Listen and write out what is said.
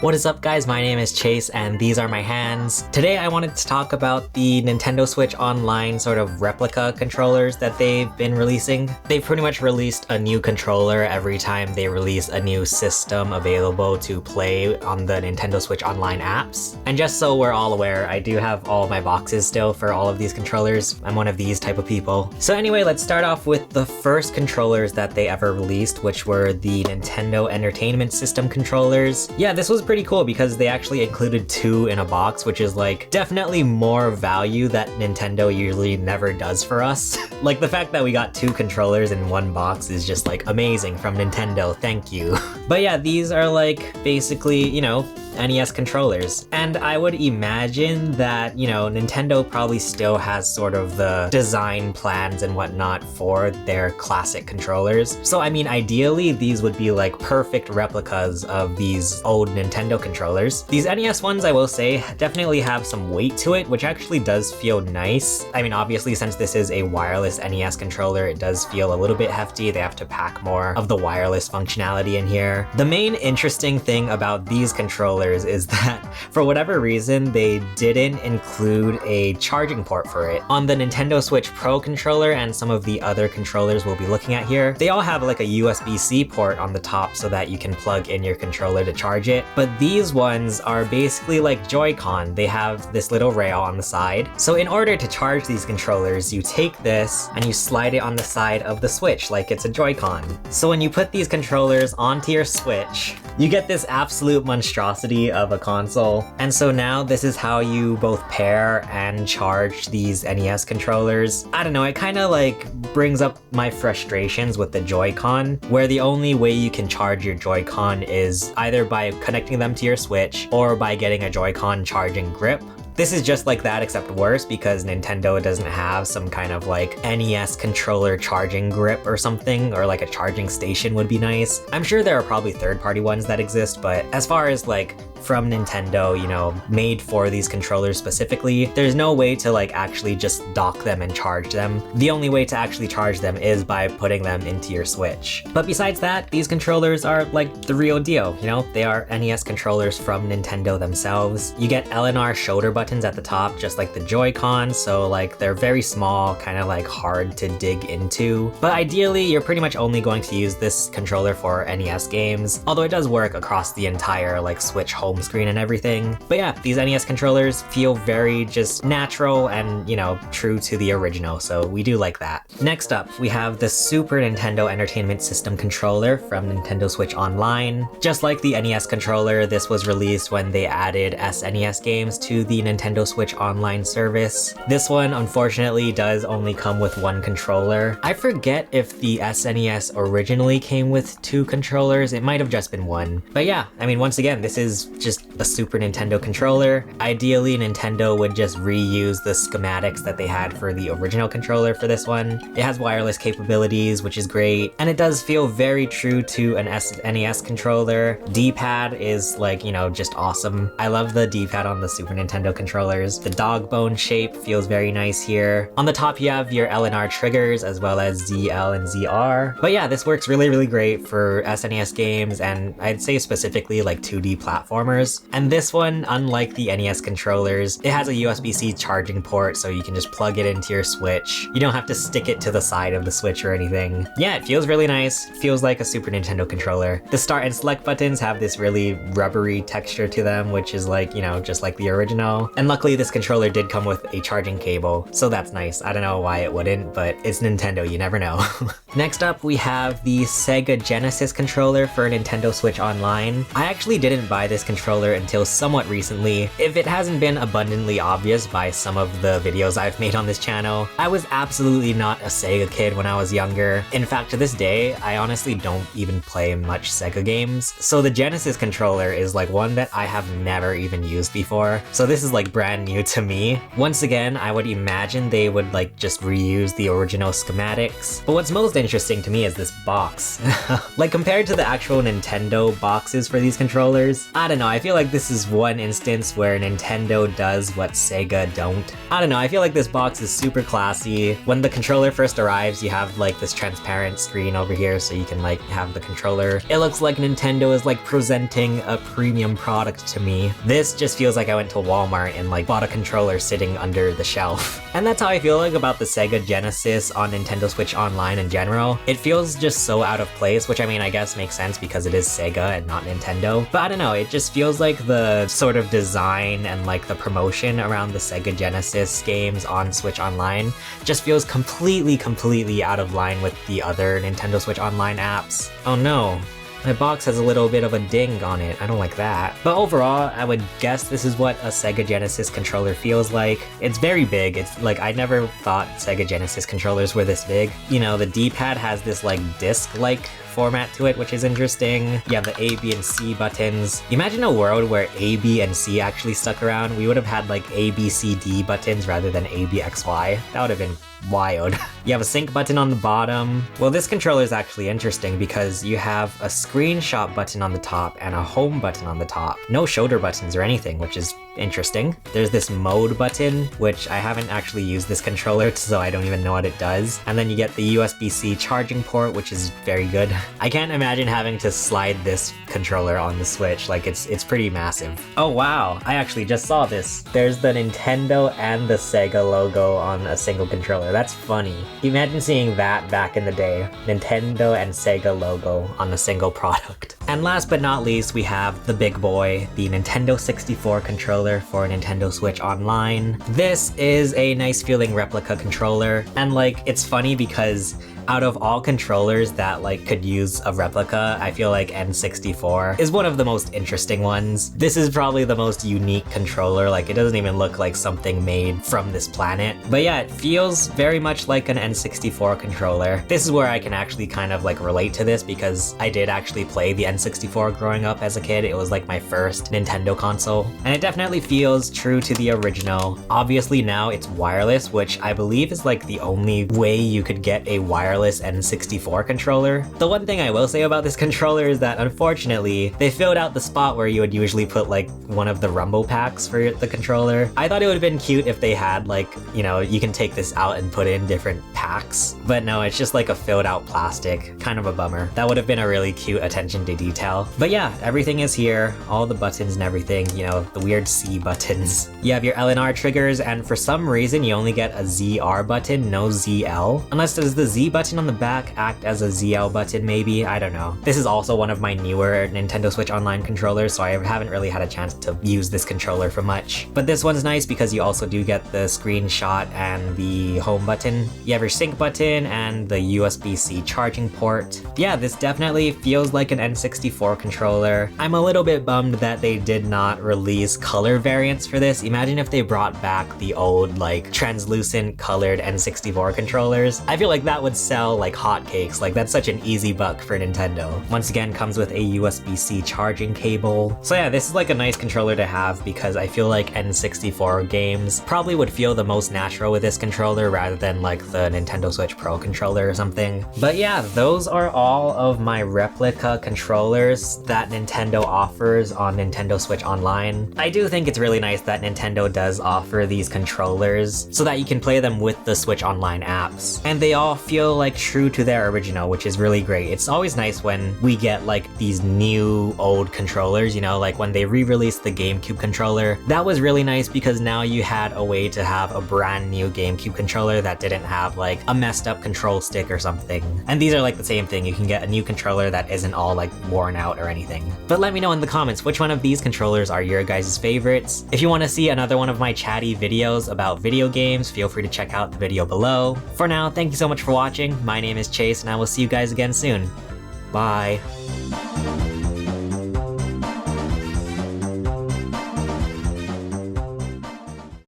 What is up guys, my name is Chase and these are my hands. Today I wanted to talk about the Nintendo Switch Online sort of replica controllers that they've been releasing. They've pretty much released a new controller every time they release a new system available to play on the Nintendo Switch Online apps. And just so we're all aware, I do have all my boxes still for all of these controllers. I'm one of these type of people. So anyway, let's start off with the first controllers that they ever released, which were the Nintendo Entertainment System controllers. Yeah, this was pretty cool because they actually included two in a box, which is like definitely more value that Nintendo usually never does for us. Like the fact that we got two controllers in one box is just like amazing from Nintendo, thank you. But yeah, these are like basically, you know, NES controllers. And I would imagine that, you know, Nintendo probably still has sort of the design plans and whatnot for their classic controllers. So I mean, ideally, these would be like perfect replicas of these old Nintendo controllers. These NES ones, I will say, definitely have some weight to it, which actually does feel nice. I mean, obviously, since this is a wireless NES controller, it does feel a little bit hefty. They have to pack more of the wireless functionality in here. The main interesting thing about these controllers is that for whatever reason, they didn't include a charging port for it. On the Nintendo Switch Pro controller and some of the other controllers we'll be looking at here, they all have like a USB-C port on the top so that you can plug in your controller to charge it. But these ones are basically like Joy-Con. They have this little rail on the side. So in order to charge these controllers, you take this and you slide it on the side of the Switch like it's a Joy-Con. So when you put these controllers onto your Switch, you get this absolute monstrosity of a console. And so now this is how you both pair and charge these NES controllers. I don't know, it kind of like brings up my frustrations with the Joy-Con, where the only way you can charge your Joy-Con is either by connecting them to your Switch or by getting a Joy-Con charging grip. This is just like that except worse because Nintendo doesn't have some kind of like NES controller charging grip or something, or like a charging station would be nice. I'm sure there are probably third-party ones that exist, but as far as like from Nintendo, you know, made for these controllers specifically, there's no way to like actually just dock them and charge them. The only way to actually charge them is by putting them into your Switch. But besides that, these controllers are like the real deal, you know? They are NES controllers from Nintendo themselves. You get L and R shoulder buttons at the top, just like the Joy-Con, so like they're very small, kind of like hard to dig into. But ideally, you're pretty much only going to use this controller for NES games, although it does work across the entire like Switch home screen and everything. But yeah, these NES controllers feel very just natural and, you know, true to the original, so we do like that. Next up, we have the Super Nintendo Entertainment System controller from Nintendo Switch Online. Just like the NES controller, this was released when they added SNES games to the Nintendo Switch Online service. This one, unfortunately, does only come with one controller. I forget if the SNES originally came with two controllers. It might have just been one. But yeah, I mean, once again, this is just a Super Nintendo controller. Ideally, Nintendo would just reuse the schematics that they had for the original controller for this one. It has wireless capabilities, which is great, and it does feel very true to an SNES controller. D-pad is like, you know, just awesome. I love the D-pad on the Super Nintendo controllers. The dog bone shape feels very nice here. On the top, you have your L and R triggers as well as ZL and ZR. But yeah, this works really, really great for SNES games, and I'd say specifically like 2D platformers. And this one, unlike the NES controllers, it has a USB-C charging port, so you can just plug it into your Switch. You don't have to stick it to the side of the Switch or anything. Yeah, it feels really nice. Feels like a Super Nintendo controller. The start and select buttons have this really rubbery texture to them, which is like, you know, just like the original. And luckily this controller did come with a charging cable, so that's nice. I don't know why it wouldn't, but it's Nintendo, you never know. Next up, we have the Sega Genesis controller for Nintendo Switch Online. I actually didn't buy this controller until somewhat recently. If it hasn't been abundantly obvious by some of the videos I've made on this channel, I was absolutely not a Sega kid when I was younger. In fact, to this day, I honestly don't even play much Sega games. So the Genesis controller is like one that I have never even used before. So this is like brand new to me. Once again, I would imagine they would like just reuse the original schematics. But what's most interesting to me is this box. Like compared to the actual Nintendo boxes for these controllers, I don't know, I feel like this is one instance where Nintendo does what Sega don't. I don't know, I feel like this box is super classy. When the controller first arrives, you have like this transparent screen over here so you can like have the controller. It looks like Nintendo is like presenting a premium product to me. This just feels like I went to Walmart and like bought a controller sitting under the shelf. And that's how I feel like about the Sega Genesis on Nintendo Switch Online in general. It feels just so out of place, which I mean, I guess makes sense because it is Sega and not Nintendo. But I don't know, it just feels like the sort of design and like the promotion around the Sega Genesis games on Switch Online just feels completely out of line with the other Nintendo Switch Online apps. Oh no. My box has a little bit of a ding on it. I don't like that. But overall, I would guess this is what a Sega Genesis controller feels like. It's very big. It's like, I never thought Sega Genesis controllers were this big. You know, the D-pad has this like disc-like format to it, which is interesting. You have the A, B, and C buttons. Imagine a world where A, B, and C actually stuck around. We would have had like A, B, C, D buttons rather than A, B, X, Y. That would have been wild. You have a sync button on the bottom. Well, this controller is actually interesting because you have a screenshot button on the top and a home button on the top. No shoulder buttons or anything, which is interesting. There's this mode button, which I haven't actually used this controller, so I don't even know what it does. And then you get the USB-C charging port, which is very good. I can't imagine having to slide this controller on the Switch. Like, it's pretty massive. Oh wow, I actually just saw this. There's the Nintendo and the Sega logo on a single controller. That's funny. Imagine seeing that back in the day. Nintendo and Sega logo on a single product. And last but not least, we have the big boy, the Nintendo 64 controller for Nintendo Switch Online. This is a nice feeling replica controller, and like, it's funny because out of all controllers that like could use a replica, I feel like N64 is one of the most interesting ones. This is probably the most unique controller. Like, it doesn't even look like something made from this planet. But yeah, it feels very much like an N64 controller. This is where I can actually kind of like relate to this because I did actually play the N64 growing up as a kid. It was like my first Nintendo console, and it definitely feels true to the original. Obviously now it's wireless, which I believe is like the only way you could get a wireless N64 controller. The one thing I will say about this controller is that unfortunately they filled out the spot where you would usually put like one of the rumble packs for the controller. I thought it would have been cute if they had like, you know, you can take this out and put in different packs, but no, it's just like a filled out plastic. Kind of a bummer. That would have been a really cute attention to detail. But yeah, everything is here, all the buttons and everything, you know, the weird C buttons. You have your L and R triggers, and for some reason you only get a ZR button, no ZL. Unless there's the Z button on the back act as a ZL button maybe, I don't know. This is also one of my newer Nintendo Switch Online controllers, so I haven't really had a chance to use this controller for much. But this one's nice because you also do get the screenshot and the home button. You have your sync button and the USB-C charging port. Yeah, this definitely feels like an N64 controller. I'm a little bit bummed that they did not release color variants for this. Imagine if they brought back the old like translucent colored N64 controllers. I feel like that would sell like hotcakes. Like, that's such an easy buck for Nintendo. Once again, comes with a USB-C charging cable. So yeah, this is like a nice controller to have because I feel like N64 games probably would feel the most natural with this controller rather than like the Nintendo Switch Pro controller or something. But yeah, those are all of my replica controllers that Nintendo offers on Nintendo Switch Online. I do think it's really nice that Nintendo does offer these controllers so that you can play them with the Switch Online apps. And they all feel like true to their original, which is really great. It's always nice when we get like these new old controllers, you know, like when they re-released the GameCube controller. That was really nice because now you had a way to have a brand new GameCube controller that didn't have like a messed up control stick or something. And these are like the same thing. You can get a new controller that isn't all like worn out or anything. But let me know in the comments which one of these controllers are your guys' favorites. If you want to see another one of my chatty videos about video games, feel free to check out the video below. For now, thank you so much for watching. My name is Chase, and I will see you guys again soon. Bye.